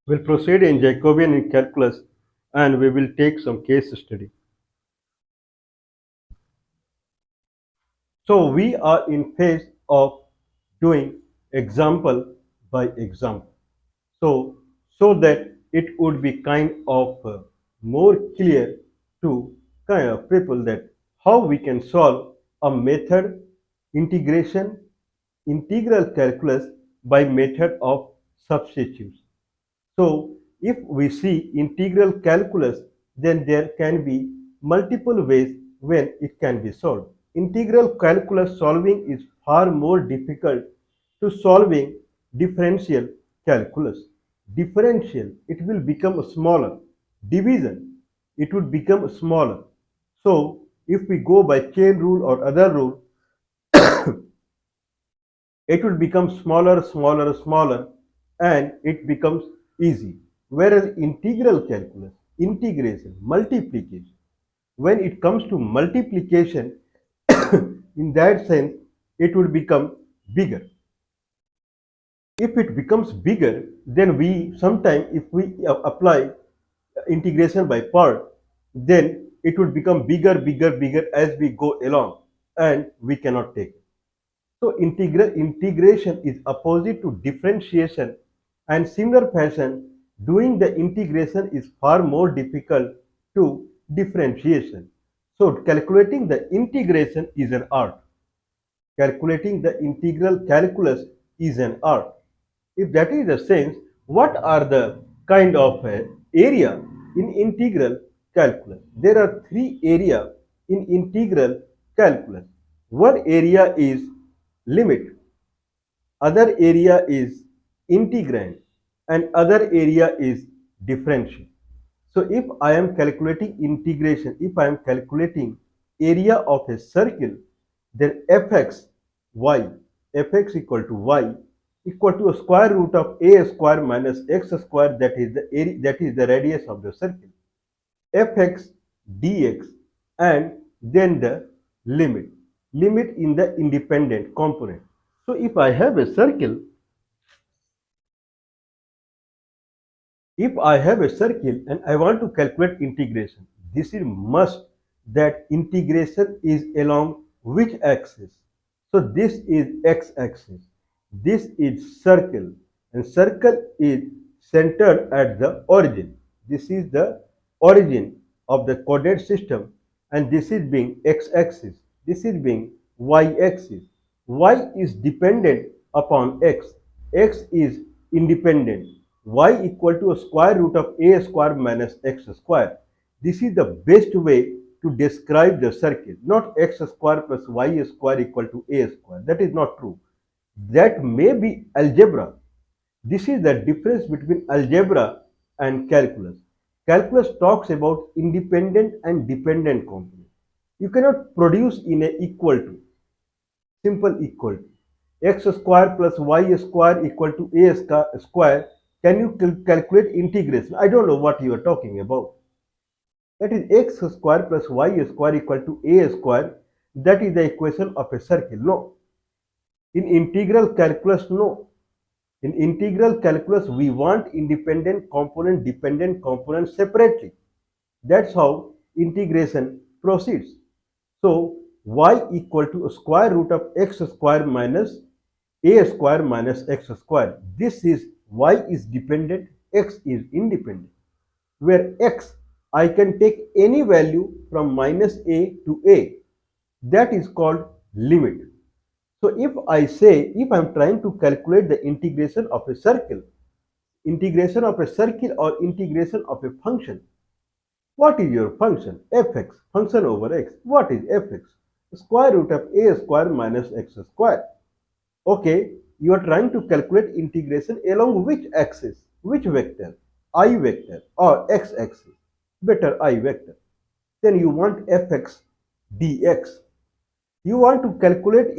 We'll proceed in Jacobian in calculus and we will take some case study. So we are in phase of doing example by example. So that it would be kind of more clear to kind of people that how we can solve a method integration integral calculus by method of substitution. So if we see integral calculus, then there can be multiple ways when it can be solved. Integral calculus solving is far more difficult to solving differential calculus. Differential, it will become smaller. Division, it would become smaller. So if we go by chain rule or other rule, it will become smaller, smaller, smaller, and it becomes easy. Whereas integral calculus, integration, multiplication, when it comes to multiplication, in that sense, it will become bigger. If it becomes bigger, then we sometimes, if we apply integration by part, then it would become bigger, bigger, bigger as we go along, and we cannot take it. So integration is opposite to differentiation, and similar fashion, doing the integration is far more difficult to differentiation. So calculating the integration is an art. Calculating the integral calculus is an art. If that is the sense, what are the kind of area in integral calculus? There are three areas in integral calculus. One area is limit, other area is integrand, and other area is differential. So if I am calculating integration, if I am calculating area of a circle, then fx equal to y equal to a square root of a square minus x square, that is the area, that is the radius of the circle, fx dx, and then the limit in the independent component. So if I have a circle, if I have a circle and I want to calculate integration, this is must that integration is along which axis? So this is x-axis. This is circle, and circle is centered at the origin. This is the origin of the coordinate system, and this is being x-axis. This is being y-axis. Y is dependent upon x. X is independent. Y equal to a square root of a square minus x square. This is the best way to describe the circle, not x square plus y square equal to a square. That is not true. That may be algebra. This is the difference between algebra and calculus. Calculus talks about independent and dependent components. You cannot produce in a equal to, simple equal to. X square plus y square equal to a square. Can you calculate integration? I don't know what you are talking about. That is x square plus y square equal to a square. That is the equation of a circle. No. In integral calculus, no. In integral calculus, we want independent component, dependent component separately. That's how integration proceeds. So y equal to a square root of x square minus a square minus x square. This is y is dependent, x is independent. Where x, I can take any value from minus a to a. That is called limit. So if I say, if I am trying to calculate the integration of a circle or integration of a function, what is your function? Fx, function over x. What is fx? Square root of a square minus x square. Okay, you are trying to calculate integration along which axis? Which vector? I vector or x axis? Better I vector. Then you want fx dx. You want to calculate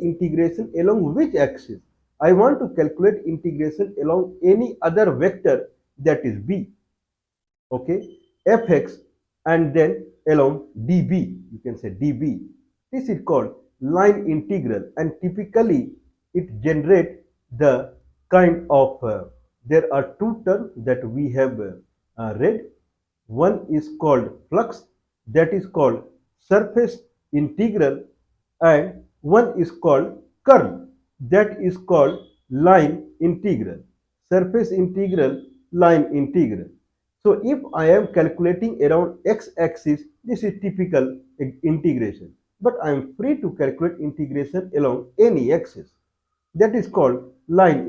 integration along which axis? I want to calculate integration along any other vector, that is b. Okay, fx and then along db, you can say db. This is called line integral, and typically it generates the kind of there are two terms that we have read. One is called flux, that is called surface integral, and one is called curl, that is called line integral. Surface integral, line integral. So if I am calculating around x-axis, this is typical integration. But I am free to calculate integration along any axis. That is called line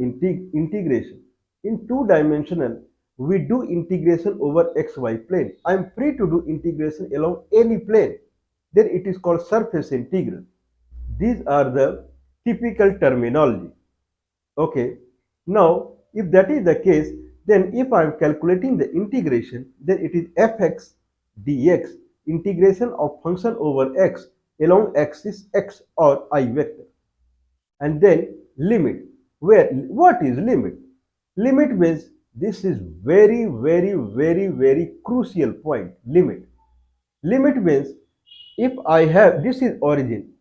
integration. In two-dimensional, we do integration over xy plane. I am free to do integration along any plane. Then it is called surface integral. These are the typical terminology. Okay. Now, if that is the case, then if I am calculating the integration, then it is fx dx, integration of function over x along axis x or I vector. And then limit. What is limit? Limit means this is very crucial point. Limit means if I have, this is origin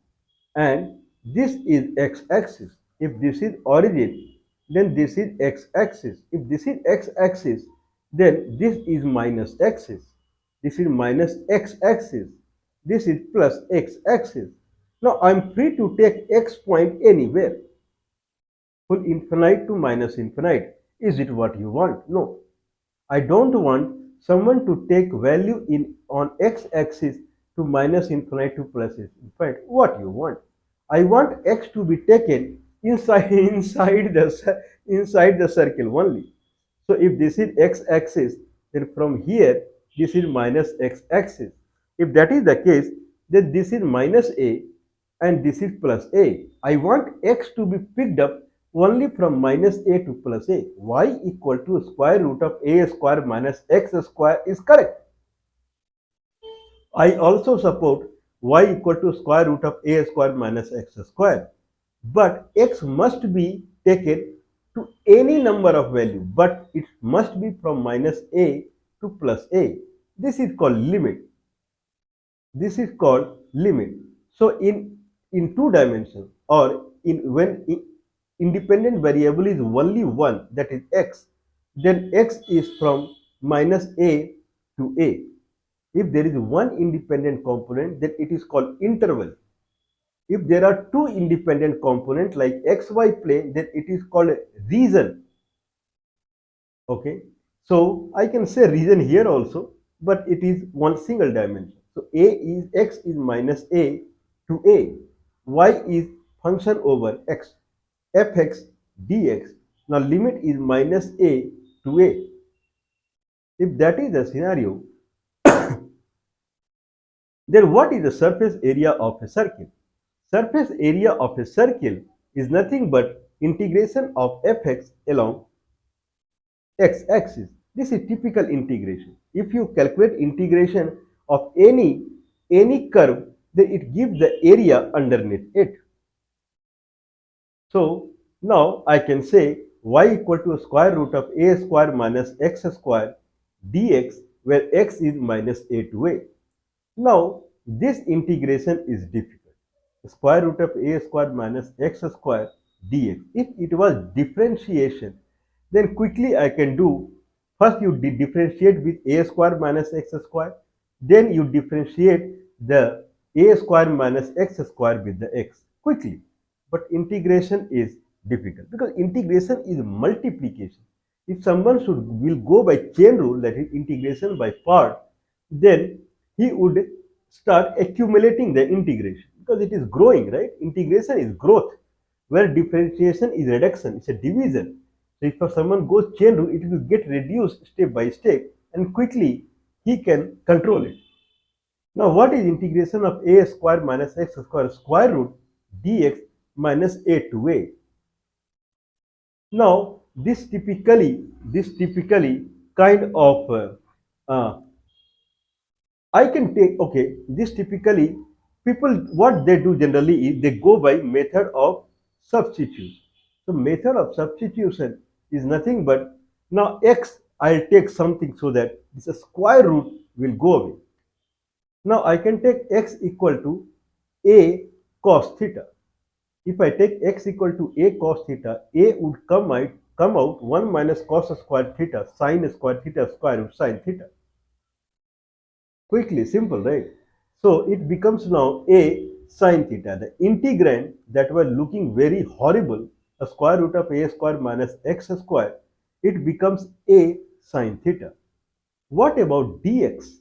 and this is x-axis. If this is origin, then this is x-axis. If this is x-axis, then this is minus axis. This is minus x-axis. This is plus x-axis. Now I am free to take x point anywhere. Full infinite to minus infinite. Is it what you want? No. I don't want someone to take value in on x-axis to minus infinite to plus infinite. What you want? I want x to be taken inside inside the circle only. So if this is x-axis, then from here this is minus x-axis. If that is the case, then this is minus a and this is plus a. I want x to be picked up only from minus a to plus a. Y equal to square root of a square minus x square is correct. I also support y equal to square root of a square minus x square. But x must be taken to any number of value, but it must be from minus a to plus a. This is called limit. This is called limit. So in two dimensions, or when independent variable is only one, that is x, then x is from minus a to a. If there is one independent component, then it is called interval. If there are two independent components like xy plane, then it is called region. Okay, so I can say region here also, but it is one single dimension. So a is x is minus a to a, y is function over x, fx dx. Now limit is minus a to a. If that is the scenario, then what is the surface area of a circle? Surface area of a circle is nothing but integration of fx along x-axis. This is typical integration. If you calculate integration of any curve, then it gives the area underneath it. So now I can say y equal to square root of a square minus x square dx, where x is minus a to a. Now this integration is difficult. Square root of a square minus x square dx. If it was differentiation, then quickly I can do, first you differentiate with a square minus x square, then you differentiate the a square minus x square with the x quickly. But integration is difficult because integration is multiplication. If someone will go by chain rule, that is integration by part, then he would start accumulating the integration because it is growing, right? Integration is growth, where differentiation is reduction, it's a division. So if someone goes chain rule, it will get reduced step by step and quickly he can control it. Now what is integration of a square minus x square root dx minus a to a? Now this typically kind of I can take, okay, this typically people, what they do generally is they go by method of substitution. So method of substitution is nothing but, now x I'll take something so that this square root will go away. Now I can take x equal to a cos theta. If I take x equal to a cos theta, a would come out 1 minus cos square theta sine square theta square root sine theta. Quickly, simple, right? So it becomes now a sine theta. The integrand that were looking very horrible, a square root of a square minus x square, it becomes a sine theta. What about dx?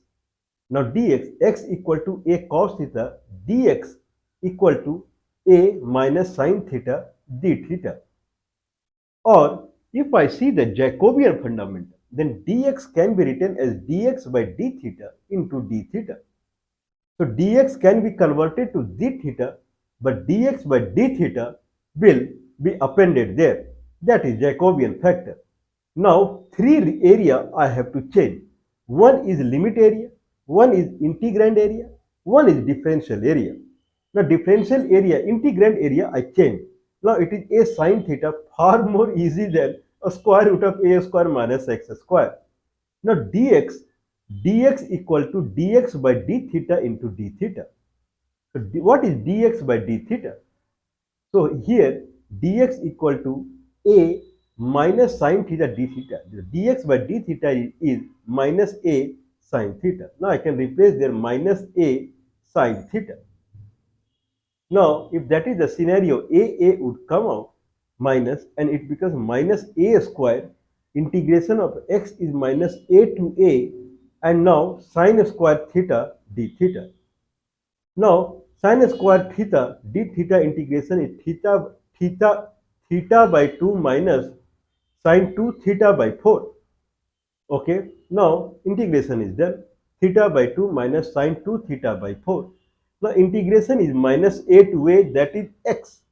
Now dx, x equal to a cos theta, dx equal to a minus sine theta d theta. Or if I see the Jacobian fundamental, then dx can be written as dx by d theta into d theta. So dx can be converted to d theta, but dx by d theta will be appended there. That is Jacobian factor. Now three area I have to change. One is limit area, one is integrand area, one is differential area. Now differential area, integrand area I change. Now it is a sine theta, far more easy than a square root of a square minus x square. Now dx equal to dx by d theta into d theta. So what is dx by d theta? So here dx equal to a minus sine theta d theta. The dx by d theta is minus a sine theta. Now I can replace there minus a sine theta. Now if that is the scenario, a would come out minus and it becomes minus a square. Integration of x is minus a to a, and now sine square theta d theta. Now sine square theta d theta integration is theta by 2 minus sine 2 theta by 4. Okay, now integration is done. Theta by 2 minus sine 2 theta by 4. Now integration is minus a to a, that is x.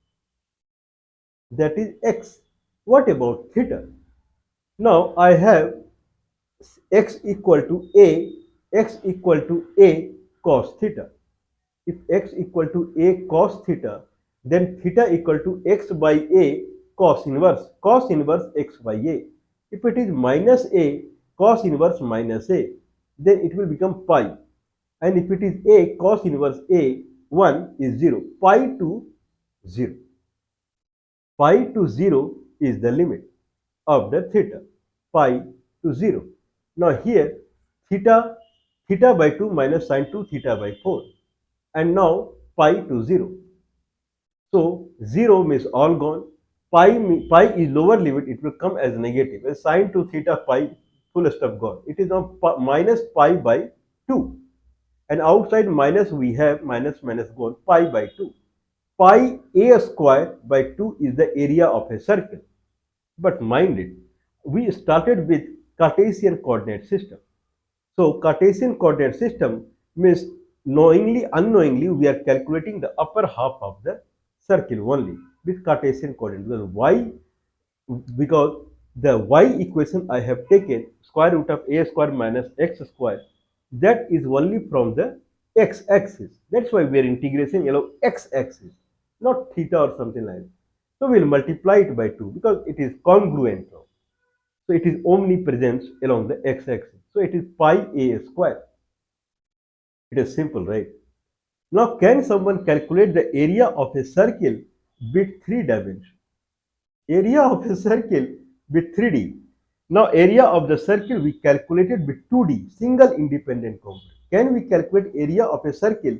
That is x. What about theta? Now I have x equal to a cos theta. If x equal to a cos theta, then theta equal to x by a cos inverse x by a. If it is minus a cos inverse minus a, then it will become pi. And if it is a cos inverse a, 1 is 0, pi to 0. Pi to 0 is the limit of the theta, pi to 0. Now here theta by 2 minus sine 2 theta by 4, and now pi to 0. So 0 means all gone. Pi is lower limit, it will come as negative. As sine 2 theta pi, full stop gone. It is now minus pi by 2. And outside minus we have minus gone, pi by 2. Pi a square by 2 is the area of a circle. But mind it, we started with Cartesian coordinate system. So Cartesian coordinate system means knowingly, unknowingly, we are calculating the upper half of the circle only with Cartesian coordinate. Because the y equation I have taken square root of a square minus x square, that is only from the x-axis. That's why we are integrating along x-axis, not theta or something like that. So we will multiply it by 2 because it is congruent now. So it is omnipresent along the x-axis. So it is pi a square. It is simple, right? Now can someone calculate the area of a circle with 3 dimensions? Area of a circle with 3D. Now area of the circle we calculated with 2D, single independent component. Can we calculate area of a circle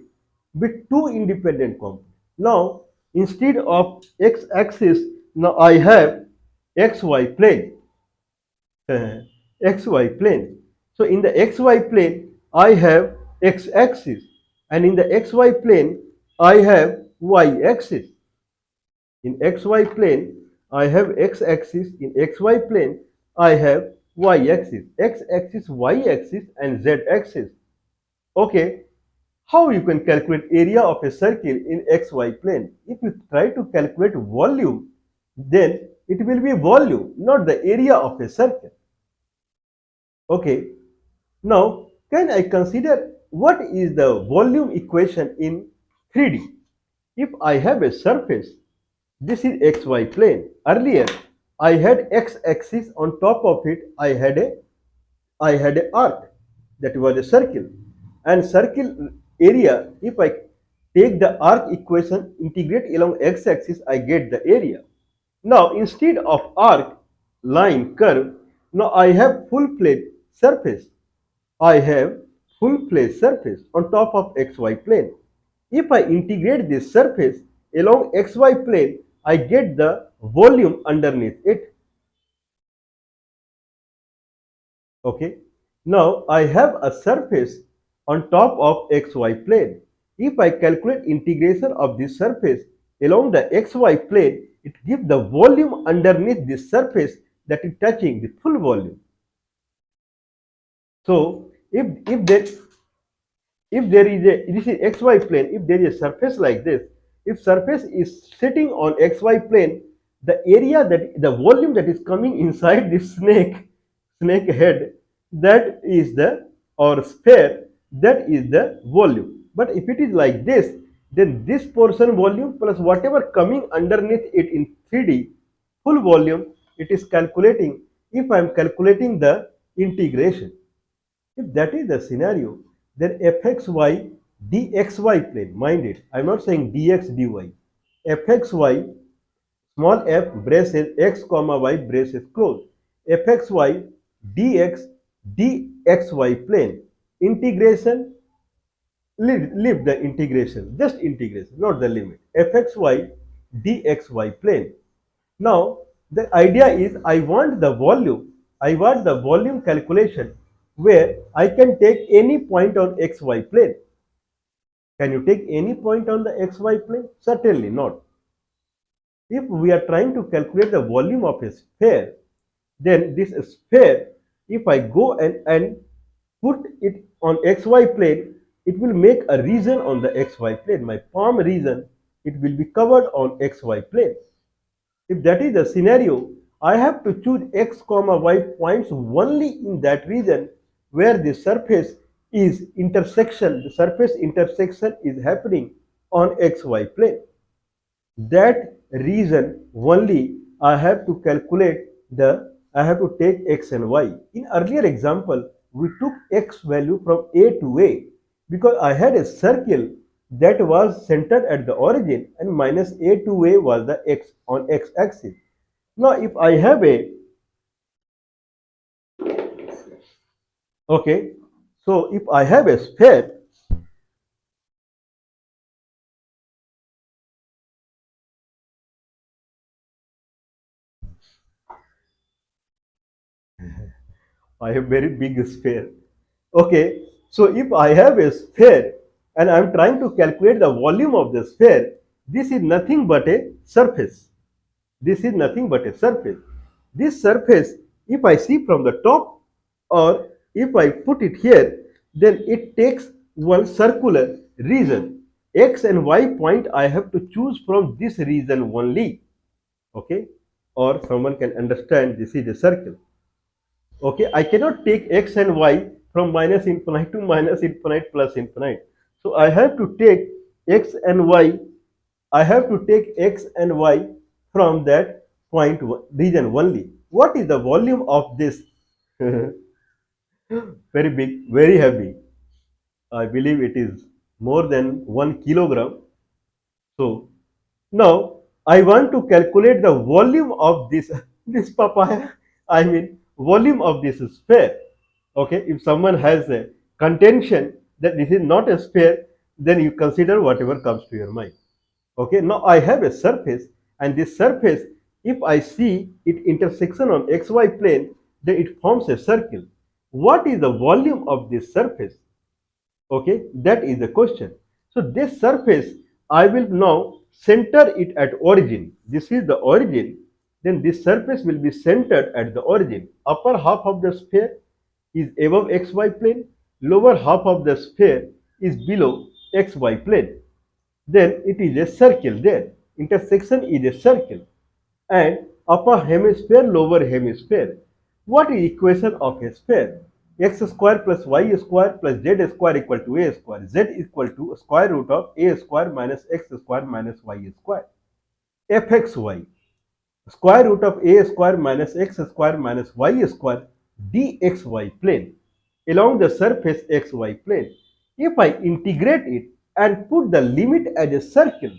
with 2 independent components? Now instead of x-axis, now I have xy plane. XY plane. So in the XY plane, I have x-axis, and in the XY plane, I have y-axis. In XY plane, I have x-axis. In XY plane, I have y-axis. X-axis, y-axis, and z-axis. Okay. How you can calculate area of a circle in XY plane? If you try to calculate volume, then it will be volume, not the area of a circle. Okay, now can I consider what is the volume equation in 3D? If I have a surface, this is xy plane. Earlier, I had x-axis, on top of it I had a arc, that was a circle, and circle area, if I take the arc equation, integrate along x-axis, I get the area. Now instead of arc, line, curve. Now I have full plane surface. I have full plane surface on top of xy plane. If I integrate this surface along xy plane, I get the volume underneath it. Okay. Now I have a surface on top of xy plane. If I calculate integration of this surface along the xy plane, it gives the volume underneath this surface that is touching the full volume. So if there is a this is xy plane, if there is a surface like this, if surface is sitting on xy plane, the area that the volume that is coming inside this snake head, that is the or sphere, that is the volume. But if it is like this, then this portion volume plus whatever coming underneath it in 3D full volume, it is calculating. If I am calculating the integration, if that is the scenario, then fxy dxy plane, mind it, I am not saying dx dy, fxy small f braces x comma y braces close, fxy dx dxy plane, integration, leave the integration, just integration, not the limit, fxy dxy plane. Now, the idea is I want the volume calculation where I can take any point on xy plane. Can you take any point on the xy plane? Certainly not. If we are trying to calculate the volume of a sphere, then this sphere, if I go and put it on xy plane, it will make a region on the xy plane. My palm region, it will be covered on xy plane. If that is the scenario, I have to choose x comma y points only in that region where the surface the surface intersection is happening on xy plane. That region only I have to calculate I have to take x and y. In earlier example, we took x value from A to A because I had a circle that was centered at the origin and minus A to A was the x on x axis. Now if I have a, okay, so if I have a sphere, I have very big sphere. Okay, so if I have a sphere and I am trying to calculate the volume of the sphere, this is nothing but a surface. This is nothing but a surface. This surface, if I see from the top or if I put it here, then it takes one circular region. X and Y point I have to choose from this region only. Okay, or someone can understand this is a circle. Okay, I cannot take x and y from minus infinite to minus infinite plus infinite. So I have to take x and y, I have to take x and y from that point region only. What is the volume of this? Very big, very heavy. I believe it is more than 1 kilogram. So now I want to calculate the volume of this this papaya. I mean volume of this sphere. Okay, if someone has a contention that this is not a sphere, then you consider whatever comes to your mind. Okay, now I have a surface, and this surface, if I see it intersection on xy plane, then it forms a circle. What is the volume of this surface? Okay, that is the question. So this surface, I will now center it at origin. This is the origin. Then this surface will be centered at the origin. Upper half of the sphere is above xy plane. Lower half of the sphere is below xy plane. Then it is a circle there. Intersection is a circle. And upper hemisphere, lower hemisphere. What is equation of a sphere? X square plus y square plus z square equal to a square. Z equal to square root of a square minus x square minus y square. Fxy square root of a square minus x square minus y square dxy plane along the surface xy plane. If I integrate it and put the limit as a circle,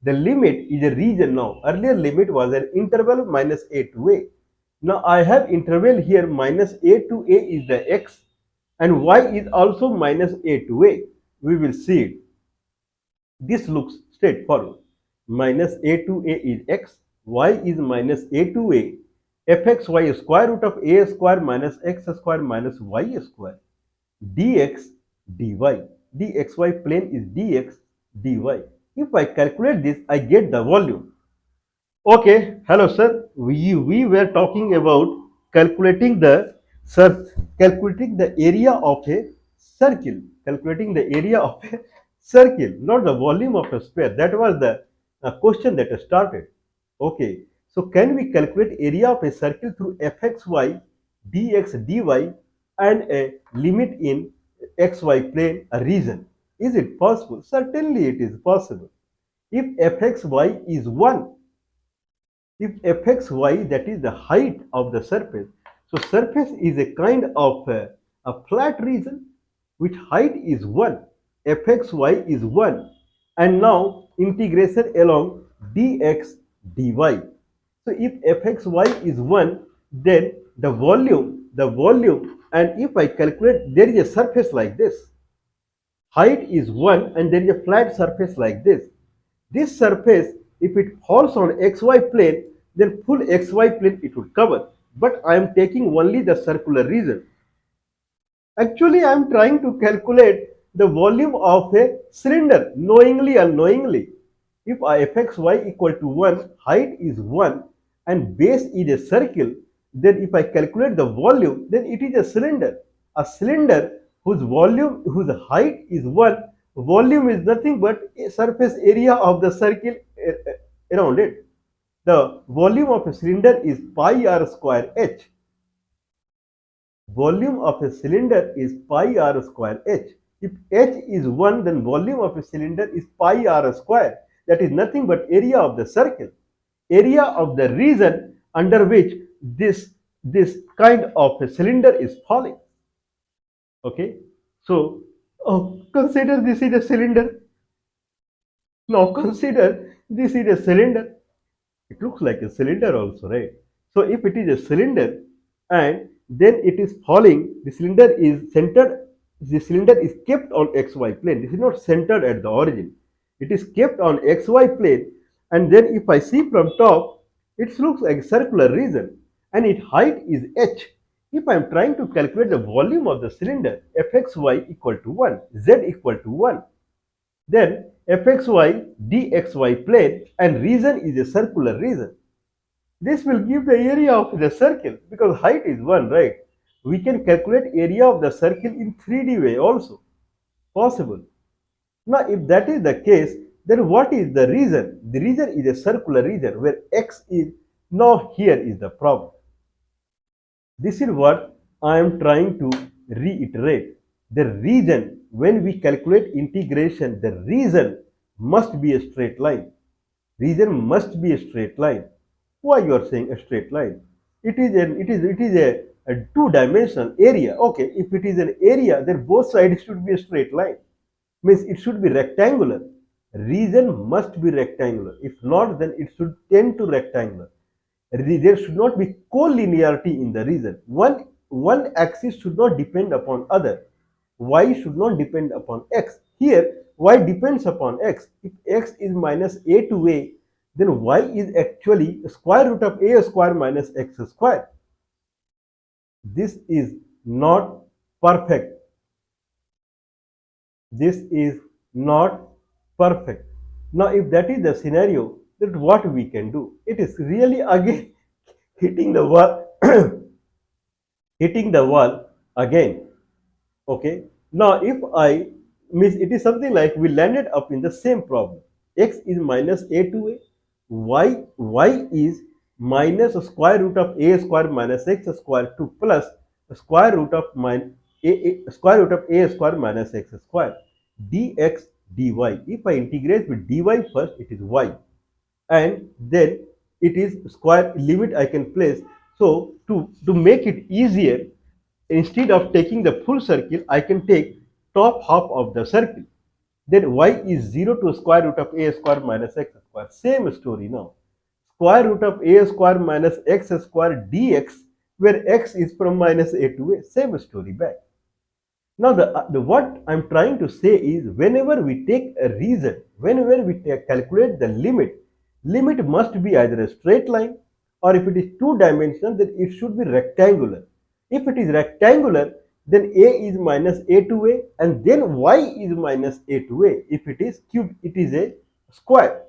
the limit is a region now. Earlier limit was an interval minus a to a. Now I have interval here minus a to a is the x and y is also minus a to a. We will see it. This looks straightforward. Minus a to a is x, y is minus a to a, fxy square root of a square minus x square minus y square, dx dy. dxy plane is dx dy. If I calculate this, I get the volume. Okay, hello sir. We were talking about calculating the calculating the area of a circle, calculating the area of a circle, not the volume of a sphere. That was the question that started. Okay, so can we calculate area of a circle through fxy dx dy and a limit in xy plane, a region? Is it possible? Certainly it is possible. If fxy is 1, if fxy, that is the height of the surface, so surface is a kind of a flat region which height is 1, fxy is 1, and now integration along dx dy. So if fxy is 1, then the volume, and if I calculate, there is a surface like this, height is 1 and there is a flat surface like this. This surface, if it falls on xy plane, then full xy plane it would cover. But I am taking only the circular region. Actually, I am trying to calculate the volume of a cylinder, knowingly or unknowingly. If fxy equal to 1, height is 1 and base is a circle, then if I calculate the volume, then it is a cylinder. A cylinder whose height is 1, volume is nothing but a surface area of the circle around it. The volume of a cylinder is pi r square h. Volume of a cylinder is pi r square h. If h is 1, then volume of a cylinder is pi r square. That is nothing but area of the circle, area of the region under which this kind of a cylinder is falling. Okay, so consider this is a cylinder. Now consider this is a cylinder. It looks like a cylinder also, right? So if it is a cylinder and then it is falling, the cylinder is centered, the cylinder is kept on xy plane. This is not centered at the origin. It is kept on xy plane, and then if I see from top, it looks like a circular region and its height is h. If I am trying to calculate the volume of the cylinder, fxy equal to 1, z equal to 1, then fxy dxy plane and region is a circular region. This will give the area of the circle because height is 1, right? We can calculate area of the circle in 3D way also possible. Now if that is the case, then what is the region? The region is a circular region where x is, now here is the problem. This is what I am trying to reiterate. The region, when we calculate integration, the region must be a straight line. Region must be a straight line. Why you are saying a straight line? It is a two-dimensional area. Okay, if it is an area, then both sides should be a straight line. Means it should be rectangular. Region must be rectangular. If not, then it should tend to rectangular. There should not be collinearity in the region. One axis should not depend upon other. Y should not depend upon x. Here, y depends upon x. If x is minus a to a, then y is actually square root of a square minus x square. This is not perfect. This is not perfect. Now, if that is the scenario, then what we can do? It is really again hitting the wall, hitting the wall again. Okay. Now, if I miss, it is something like we landed up in the same problem. X is minus a to a, y is minus square root of a square minus x square to plus square root of square root of a square minus x square, dx dy. If I integrate with dy first, it is y, and then it is square limit I can place. So to make it easier, instead of taking the full circle, I can take top half of the circle. Then y is 0 to square root of a square minus x square. Same story now. square root of a square minus x square dx, where x is from minus a to a. Same story back. Now, the what I'm trying to say is, whenever we take a reason, whenever we calculate the limit, limit must be either a straight line, or if it is two dimensional, then it should be rectangular. If it is rectangular, then a is minus a to a, and then y is minus a to a. If it is cube, it is a square.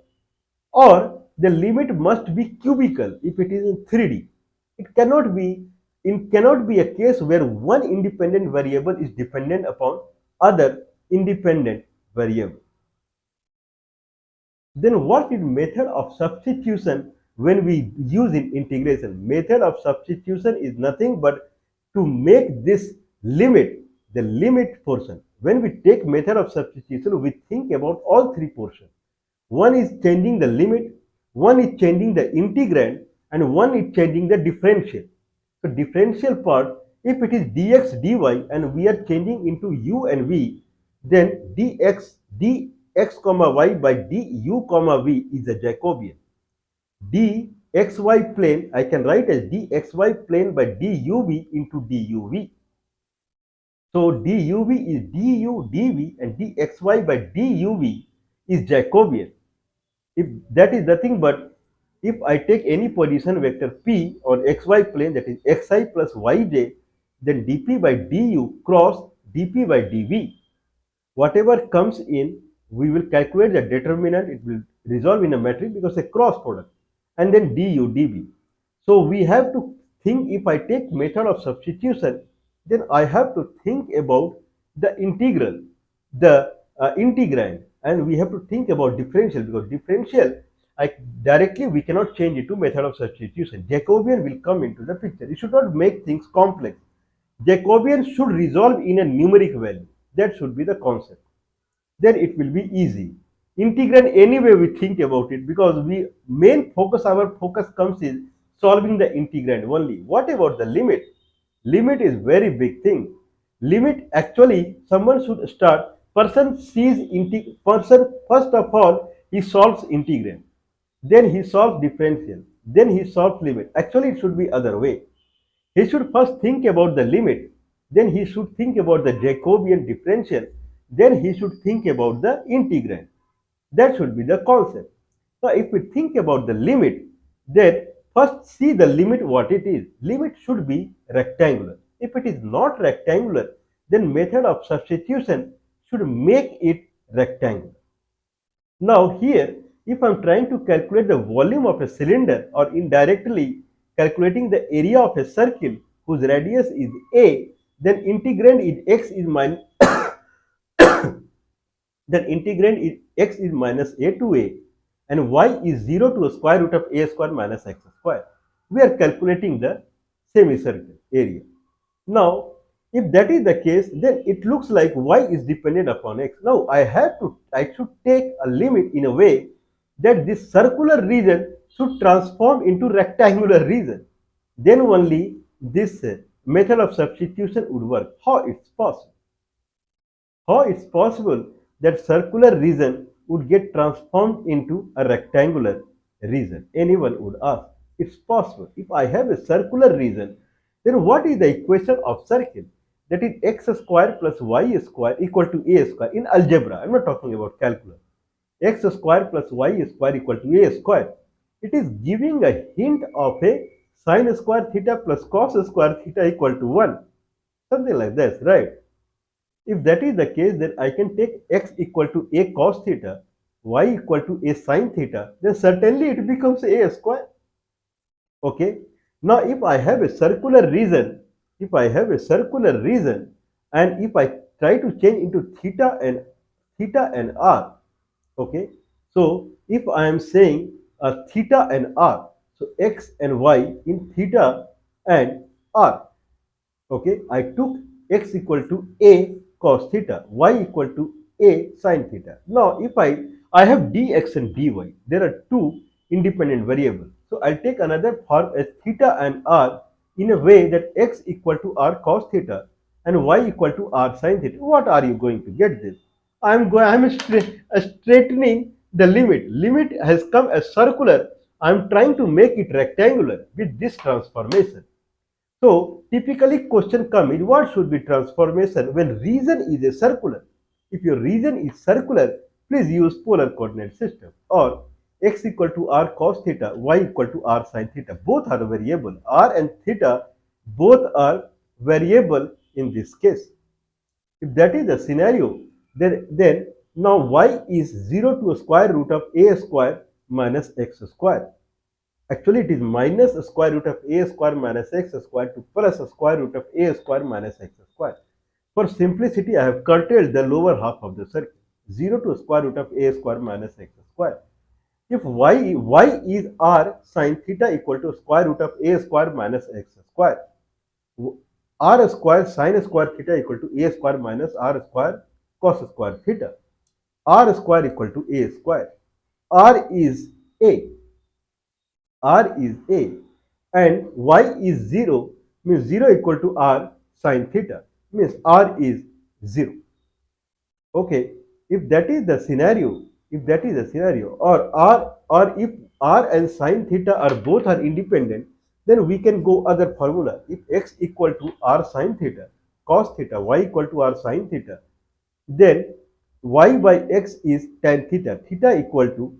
Or the limit must be cubical if it is in 3D. It cannot be a case where one independent variable is dependent upon other independent variable. Then what is method of substitution when we use in integration? Method of substitution is nothing but to make this limit the limit portion. When we take method of substitution, we think about all three portions. One is changing the limit, one is changing the integrand, and one is changing the differential. So differential part, if it is dx dy and we are changing into u and v, then dx comma y by du comma v is a Jacobian. dxy plane I can write as dxy plane by duv into duv. So duv is du dv and dxy by duv is Jacobian. If that is nothing but, if I take any position vector p on xy plane, that is xi plus yj, then dp by du cross dp by dv. Whatever comes in, we will calculate the determinant. It will resolve in a matrix because a cross product, and then du dv. So we have to think, if I take method of substitution, then I have to think about the integral, the integrand, and we have to think about differential, because differential directly we cannot change it to method of substitution. Jacobian will come into the picture. You should not make things complex. Jacobian should resolve in a numeric value. That should be the concept. Then it will be easy. Integrand, anyway we think about it, because our focus comes in solving the integrand only. What about the limit? Limit is very big thing. Limit, actually someone should start, person first of all he solves integrand, then he solves differential, then he solves limit. Actually it should be other way. He should first think about the limit, then he should think about the Jacobian differential, then he should think about the integrand. That should be the concept. Now, if we think about the limit, then first see the limit what it is. Limit should be rectangular. If it is not rectangular, then method of substitution should make it rectangular. Now here, if I am trying to calculate the volume of a cylinder, or indirectly calculating the area of a circle whose radius is a, then integrand is x is minus then integrand is x is minus a to a, and y is 0 to a square root of a square minus x square. We are calculating the semicircle area. Now, if that is the case, then it looks like y is dependent upon x. Now, I should take a limit in a way that this circular region should transform into rectangular region. Then only this method of substitution would work. How it's possible? How it's possible that circular region would get transformed into a rectangular region? Anyone would ask. It's possible. If I have a circular region, then what is the equation of circle? That is x square plus y square equal to a square in algebra. I'm not talking about calculus. X square plus y square equal to a square. It is giving a hint of a sine square theta plus cos square theta equal to 1. Something like this, right? If that is the case, then I can take x equal to a cos theta, y equal to a sine theta, then certainly it becomes a square. Okay. Now, if I have a circular region, and if I try to change into theta and r, okay. So, if I am saying theta and r, so x and y in theta and r, okay, I took x equal to a cos theta, y equal to a sin theta. Now, if I have dx and dy, there are two independent variables. So, I'll take another form as theta and r in a way that x equal to r cos theta and y equal to r sin theta. What are you going to get this? I'm straightening the limit. Limit has come as circular. I'm trying to make it rectangular with this transformation. So typically question come in what should be transformation when region is a circular. If your region is circular, please use polar coordinate system or x equal to r cos theta, y equal to r sin theta. Both are variable. R and theta both are variable in this case. If that is the scenario, then now y is 0 to a square root of a square minus x square. Actually, it is minus square root of a square minus x square to plus square root of a square minus x square. For simplicity, I have curtailed the lower half of the circle. 0 to square root of a square minus x square. If y is r sin theta equal to square root of a square minus x square. R square sin square theta equal to a square minus r square cos square theta. R square equal to a square. R is a. R is a and y is 0 means 0 equal to r sin theta means r is 0. Okay, if that is the scenario, or if r and sin theta are both are independent, then we can go other formula. If x equal to r sin theta cos theta, y equal to r sin theta, then y by x is tan theta. Theta equal to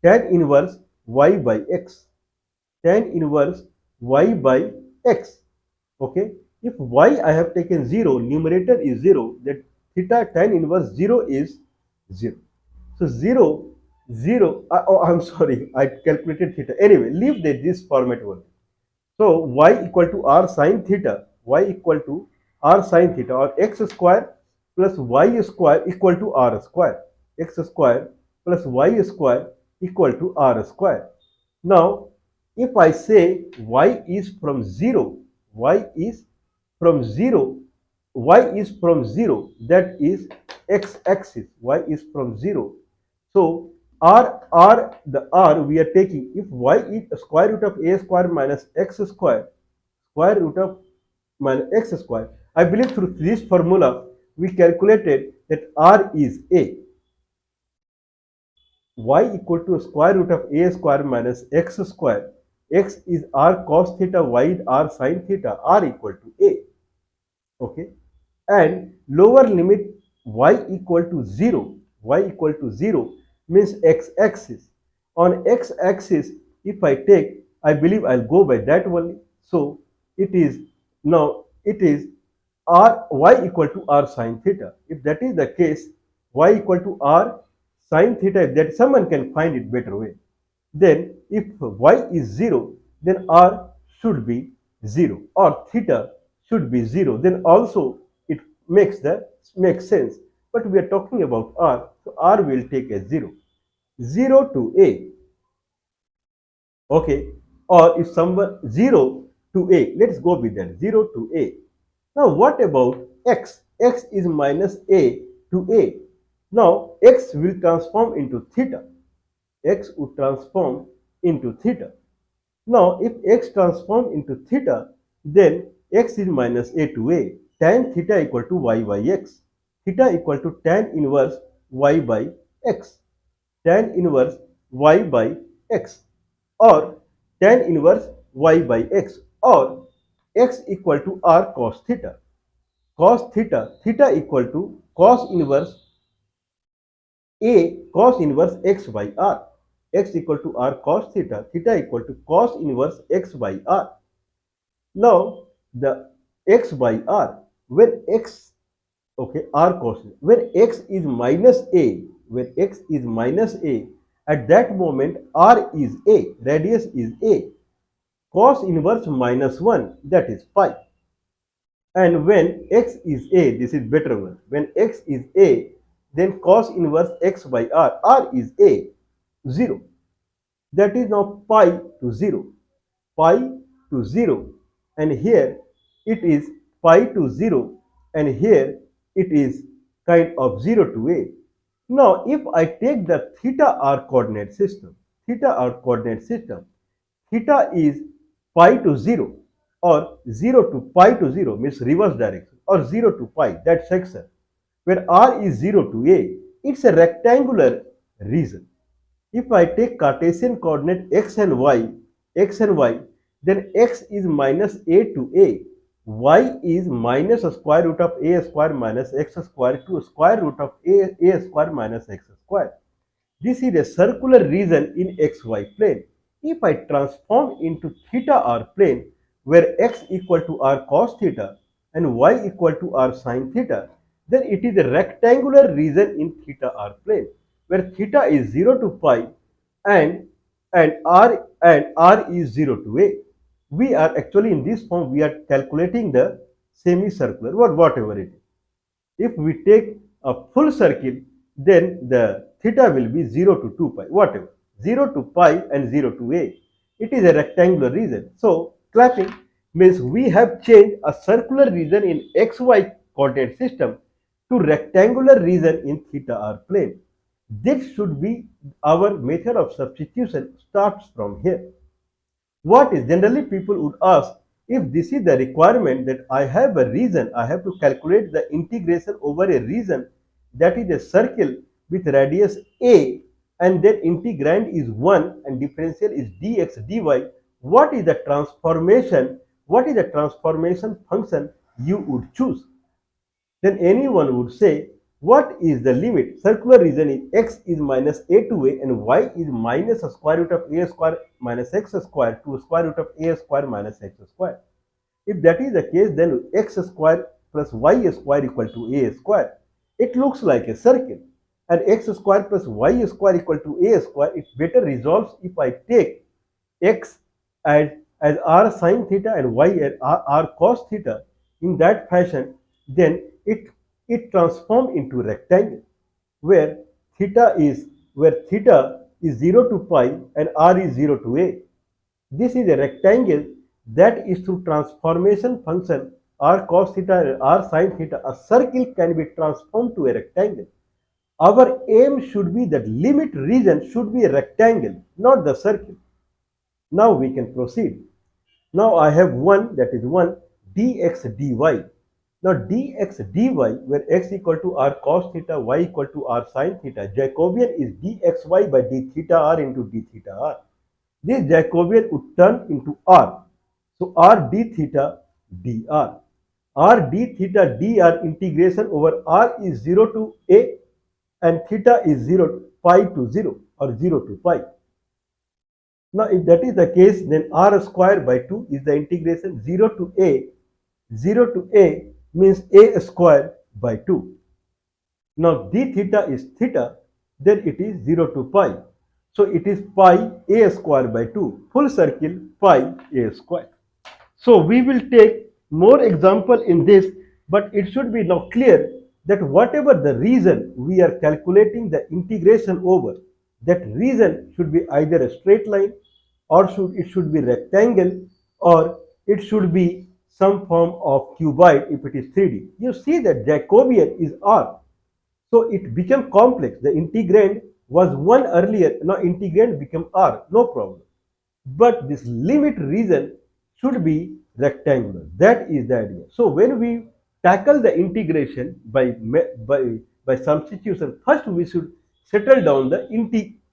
tan inverse y by x. Tan inverse y by x. Okay, if y I have taken 0, numerator is 0, that theta tan inverse 0 is 0. So 0, 0, oh I'm sorry, I calculated theta. Anyway, leave this format only. So y equal to r sin theta, y equal to r sin theta or x square plus y square equal to r square. X square plus y square equal to r square. Now, if I say y is from 0, y is from 0, y is from 0, that is x-axis, y is from 0. So, the r we are taking, if y is square root of a square minus x square, square root of minus x square, I believe through this formula, we calculated that r is a. Y equal to square root of a square minus x square. X is r cos theta, y is r sin theta, r equal to a. Okay. And lower limit y equal to 0. Y equal to 0 means x-axis. On x-axis, if I take, I believe I'll go by that only. So it is r y equal to r sin theta. If that is the case, y equal to r sin theta, if that someone can find it better way, then if y is 0, then r should be 0 or theta should be 0, then also it makes sense. But we are talking about r, so r will take as 0. 0 to a, okay, or if someone 0 to a, let's go with that, 0 to a. Now what about x? X is minus a to a. Now x will transform into theta. X would transform into theta. Now if x transform into theta, then x is minus a to a. Tan theta equal to y by x. Theta equal to tan inverse y by x. Tan inverse y by x or tan inverse y by x or x equal to r cos theta. Cos theta, theta equal to cos inverse a cos inverse x by r. X equal to r cos theta, theta equal to cos inverse x by r. Now the x by r, when x, okay, r cos, when x is minus a, when x is minus a, at that moment r is a, radius is a, cos inverse minus 1, that is pi. And when x is a, this is better one, when x is a, then cos inverse x by r, r is a, 0. That is now pi to 0, pi to 0, and here it is pi to 0, and here it is kind of 0 to a. Now if I take the theta r coordinate system, theta is pi to 0 or 0 to pi to 0 means reverse direction, or 0 to pi, that section where r is 0 to a, it's a rectangular region. If I take Cartesian coordinate x and y, then x is minus a to a, y is minus a square root of a square minus x square to square root of a square minus x square. This is a circular region in xy plane. If I transform into theta r plane, where x equal to r cos theta and y equal to r sin theta, then it is a rectangular region in theta r plane, where theta is 0 to pi and r is 0 to a. We are actually in this form, we are calculating the semicircular or whatever it is. If we take a full circle, then the theta will be 0 to 2 pi, whatever. 0 to pi and 0 to a. It is a rectangular region. So, clapping means we have changed a circular region in xy coordinate system to rectangular region in theta r plane. This should be our method of substitution starts from here. What is generally people would ask, if this is the requirement that I have a region, I have to calculate the integration over a region that is a circle with radius a, and then integrand is 1 and differential is dx dy. What is the transformation? What is the transformation function you would choose? Then anyone would say, what is the limit? Circular region is x is minus a to a and y is minus a square root of a square minus x square to square root of a square minus x square. If that is the case, then x square plus y square equal to a square. It looks like a circle, and x square plus y square equal to a square. It better resolves if I take x as r sin theta and y as r cos theta. In that fashion, then it transforms into rectangle where theta is 0 to pi and r is 0 to a. This is a rectangle that is through transformation function r cos theta and r sin theta. A circle can be transformed to a rectangle. Our aim should be that limit region should be a rectangle, not the circle. Now we can proceed. Now I have 1, that is 1 dx dy. Now dx dy, where x equal to r cos theta, y equal to r sin theta, Jacobian is dxy by d theta r into d theta r. This Jacobian would turn into r. So r d theta dr. R d theta dr integration over r is 0 to a and theta is 0 pi to 0 or 0 to pi. Now, if that is the case, then r square by 2 is the integration 0 to a. 0 to a means a square by 2. Now, d theta is theta, then it is 0 to pi. So, it is pi a square by 2. Full circle pi a square. So, we will take more example in this, but it should be now clear that whatever the reason we are calculating the integration over, that region should be either a straight line or it should be rectangle or it should be some form of cuboid if it is 3D. You see that Jacobian is R. So it became complex. The integrand was 1 earlier. Now integrand became R. No problem. But this limit region should be rectangular. That is the idea. So when we tackle the integration by substitution, first we should settle down the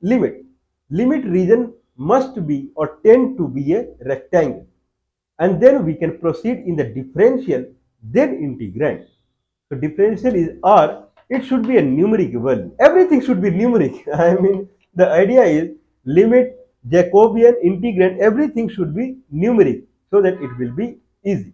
limit. Limit region must be or tend to be a rectangle, and then we can proceed in the differential, then integrand. So differential is r. It should be a numeric value. Everything should be numeric. I mean, the idea is limit, Jacobian, integrand, everything should be numeric so that it will be easy.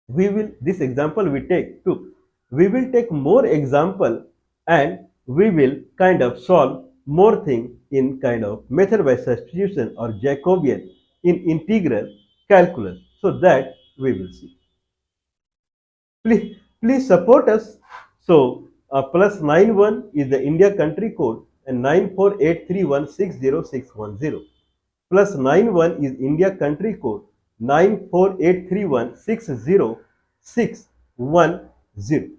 This example we take too. We will take more example and we will kind of solve more thing in kind of method by substitution or Jacobian in integral calculus. So that we will see. Please support us. So plus 91 is the India country code and 94831606110. Plus 91 is India country code 94831606110.